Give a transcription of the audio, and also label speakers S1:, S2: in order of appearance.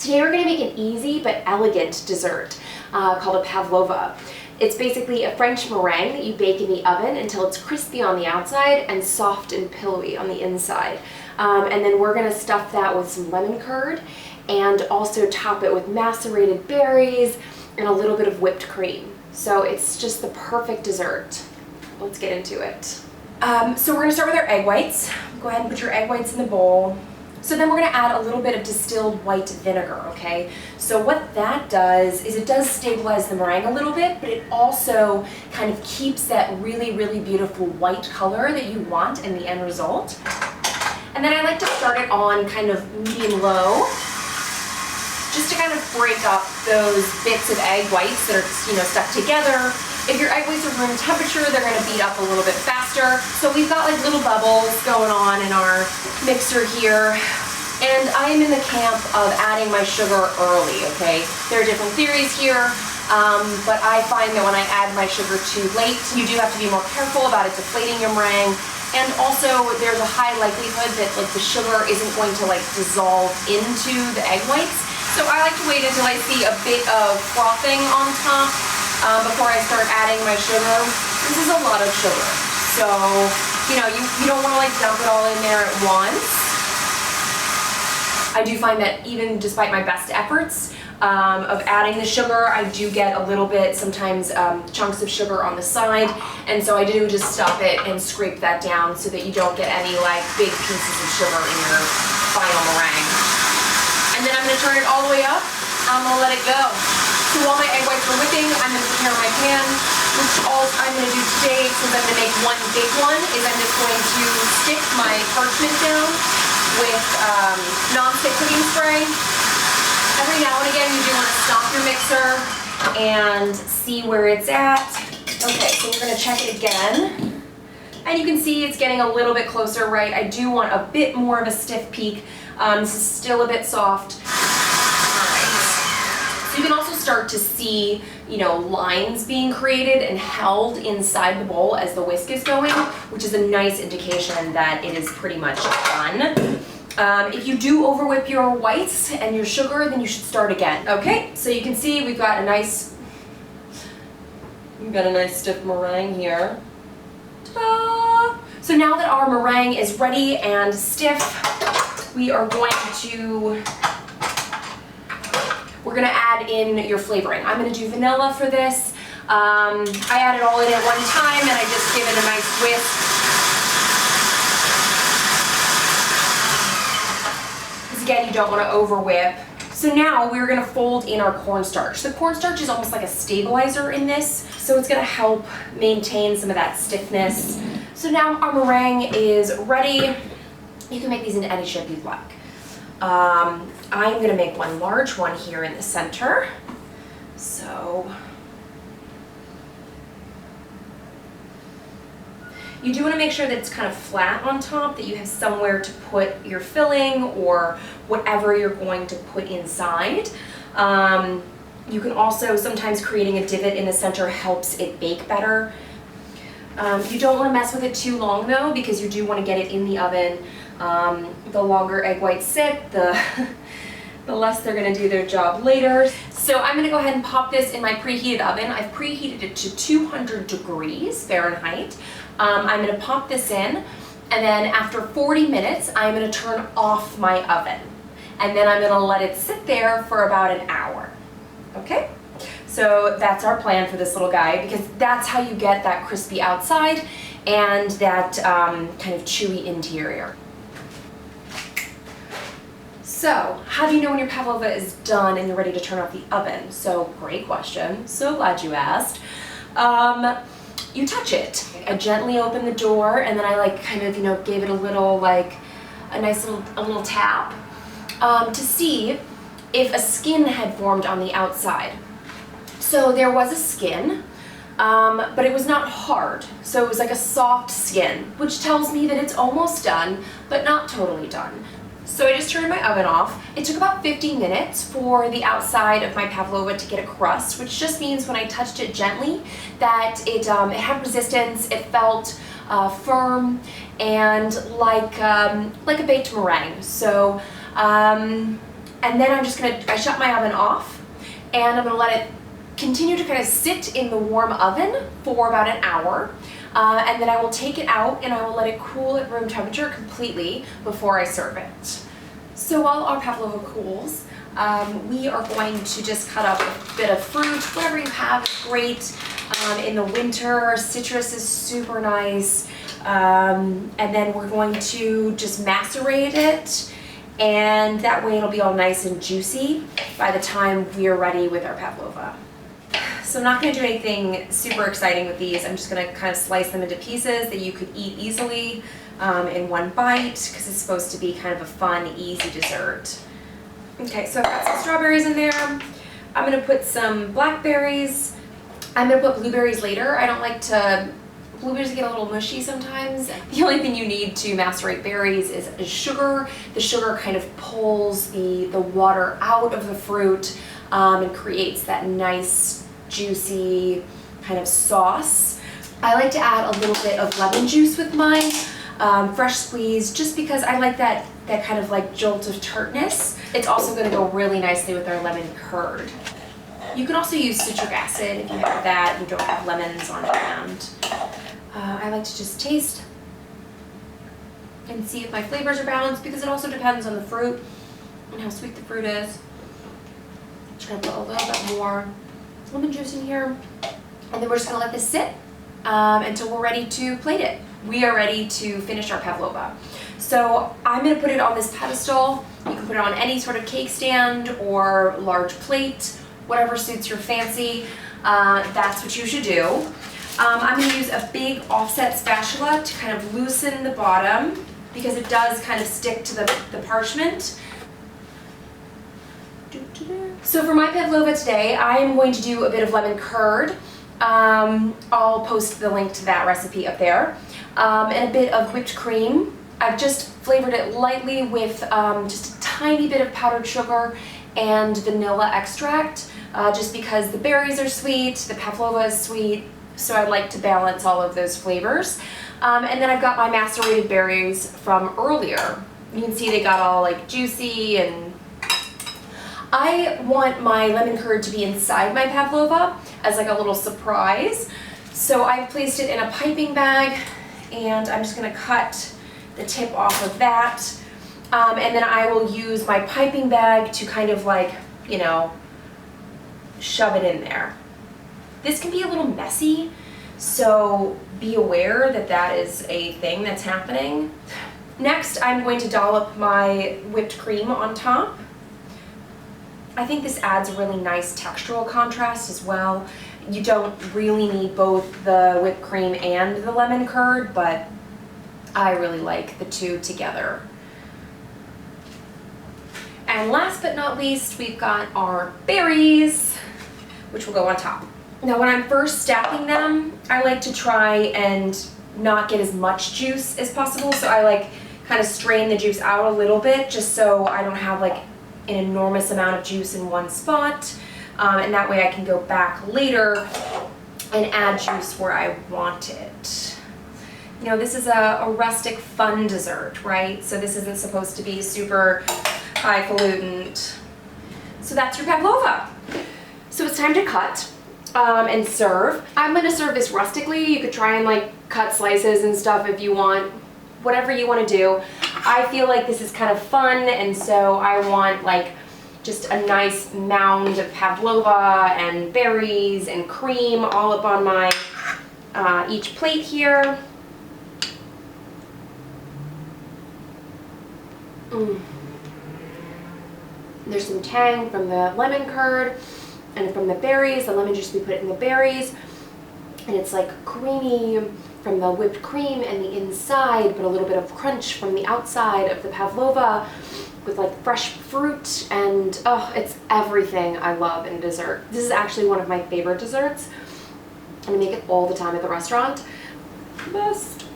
S1: Today we're going to make an easy but elegant dessert called a pavlova. It's basically a French meringue that you bake in the oven until it's crispy on the outside and soft and pillowy on the inside. And then we're going to stuff that with some lemon curd and also top it with macerated berries and a little bit of whipped cream. So it's just the perfect dessert. Let's get into it. So we're going to start with our egg whites. Go ahead and put your egg whites in the bowl. So then we're going to add a little bit of distilled white vinegar, okay? So what that does is it does stabilize the meringue a little bit, but it also kind of keeps that really, really beautiful white color that you want in the end result. And then I like to start it on kind of medium-low, just to kind of break up those bits of egg whites that are, stuck together. If your egg whites are room temperature, they're going to beat up a little bit faster. So we've got like little bubbles going on in our mixer here. And I am in the camp of adding my sugar early, okay? There are different theories here, but I find that when I add my sugar too late, you do have to be more careful about it deflating your meringue. And also there's a high likelihood that like the sugar isn't going to like dissolve into the egg whites. So I like to wait until I see a bit of frothing on top before I start adding my sugar. This is a lot of sugar. So, you don't want to like dump it all in there at once. I do find that even despite my best efforts of adding the sugar, I do get a little bit, sometimes chunks of sugar on the side, and so I do just stop it and scrape that down so that you don't get any like big pieces of sugar in your final meringue. And then I'm going to turn it all the way up. I'm going to let it go. So while my egg whites are whipping, I'm going to prepare my pan, which all I'm going to do today, since I'm going to make one big one, is I'm just going to stick my parchment down with non-stick cooking spray. Every now and again you do want to stop your mixer and see where it's at. Okay, so we're going to check it again. And you can see it's getting a little bit closer, right? I do want a bit more of a stiff peak. This is still a bit soft. Alright. So you can also start to see, lines being created and held inside the bowl as the whisk is going, which is a nice indication that it is pretty much done. If you do overwhip your whites and your sugar, then you should start again. Okay, so you can see we've got a nice stiff meringue here. Ta-da! So now that our meringue is ready and stiff, we're going to add in your flavoring. I'm going to do vanilla for this. I add it all in at one time and I just give it a nice whisk. Again, you don't want to over whip. So now we're going to fold in our cornstarch. The cornstarch is almost like a stabilizer in this, so it's going to help maintain some of that stiffness. So now our meringue is ready. You can make these into any shape you'd like. I'm going to make one large one here in the center. So you do want to make sure that it's kind of flat on top, that you have somewhere to put your filling or whatever you're going to put inside. You can also, sometimes creating a divot in the center helps it bake better. You don't want to mess with it too long though, because you do want to get it in the oven. The longer egg whites sit, the less they're going to do their job later. So I'm going to go ahead and pop this in my preheated oven. I've preheated it to 200 degrees Fahrenheit. I'm going to pop this in, and then after 40 minutes, I'm going to turn off my oven. And then I'm going to let it sit there for about an hour. Okay? So that's our plan for this little guy, because that's how you get that crispy outside and that kind of chewy interior. So, how do you know when your pavlova is done and you're ready to turn off the oven? So, great question. So glad you asked. You touch it. I gently open the door and then I gave it a little a little tap to see if a skin had formed on the outside. So there was a skin, but it was not hard. So it was like a soft skin, which tells me that it's almost done, but not totally done. So I just turned my oven off. It took about 15 minutes for the outside of my pavlova to get a crust, which just means when I touched it gently that it had resistance, it felt firm and like a baked meringue. So And then I shut my oven off, and I'm gonna let it continue to kind of sit in the warm oven for about an hour. And then I will take it out and I will let it cool at room temperature completely before I serve it. So while our pavlova cools, we are going to just cut up a bit of fruit. Whatever you have is great. In the winter, citrus is super nice. And then we're going to just macerate it, and that way it'll be all nice and juicy by the time we are ready with our pavlova. So I'm not going to do anything super exciting with these. I'm just going to kind of slice them into pieces that you could eat easily in one bite, because it's supposed to be kind of a fun, easy dessert. Okay, so I've got some strawberries in there. I'm going to put some blackberries. I'm going to put blueberries later. I don't like to, blueberries get a little mushy sometimes. The only thing you need to macerate berries is sugar. The sugar kind of pulls the water out of the fruit and creates that nice, juicy kind of sauce. I like to add a little bit of lemon juice with mine, fresh squeeze, just because I like that kind of like jolt of tartness. It's also going to go really nicely with our lemon curd. You can also use citric acid if you have that and you don't have lemons on hand. I like to just taste and see if my flavors are balanced, because it also depends on the fruit and how sweet the fruit is. Just going to put a little bit more lemon juice in here, and then we're just going to let this sit until we're ready to plate it. We are ready to finish our pavlova. So I'm going to put it on this pedestal. You can put it on any sort of cake stand or large plate, whatever suits your fancy. That's what you should do. I'm going to use a big offset spatula to kind of loosen the bottom, because it does kind of stick to the parchment. So for my pavlova today, I am going to do a bit of lemon curd. I'll post the link to that recipe up there. And a bit of whipped cream. I've just flavored it lightly with just a tiny bit of powdered sugar and vanilla extract, just because the berries are sweet, the pavlova is sweet, so I like to balance all of those flavors. And then I've got my macerated berries from earlier. You can see they got all like juicy, and I want my lemon curd to be inside my pavlova as like a little surprise. So I've placed it in a piping bag, and I'm just going to cut the tip off of that. And then I will use my piping bag to kind of like, you know, shove it in there. This can be a little messy, so be aware that that is a thing that's happening. Next, I'm going to dollop my whipped cream on top. I think this adds a really nice textural contrast as well. You don't really need both the whipped cream and the lemon curd, but I really like the two together. And last but not least, we've got our berries, which will go on top. Now when I'm first stacking them, I like to try and not get as much juice as possible, so I like kind of strain the juice out a little bit, just so I don't have like an enormous amount of juice in one spot, and that way I can go back later and add juice where I want it. You know, this is a rustic fun dessert, right? So this isn't supposed to be super highfalutin. So that's your pavlova. So it's time to cut and serve. I'm gonna serve this rustically. You could try and like cut slices and stuff if you want, whatever you want to do. I feel like this is kind of fun, and so I want like just a nice mound of pavlova and berries and cream all up on my each plate here. There's some tang from the lemon curd and from the berries, the lemon juice we put in the berries, and it's like creamy from the whipped cream and the inside, but a little bit of crunch from the outside of the pavlova with like fresh fruit, and oh, it's everything I love in dessert. This is actually one of my favorite desserts, and I make it all the time at the restaurant. Best.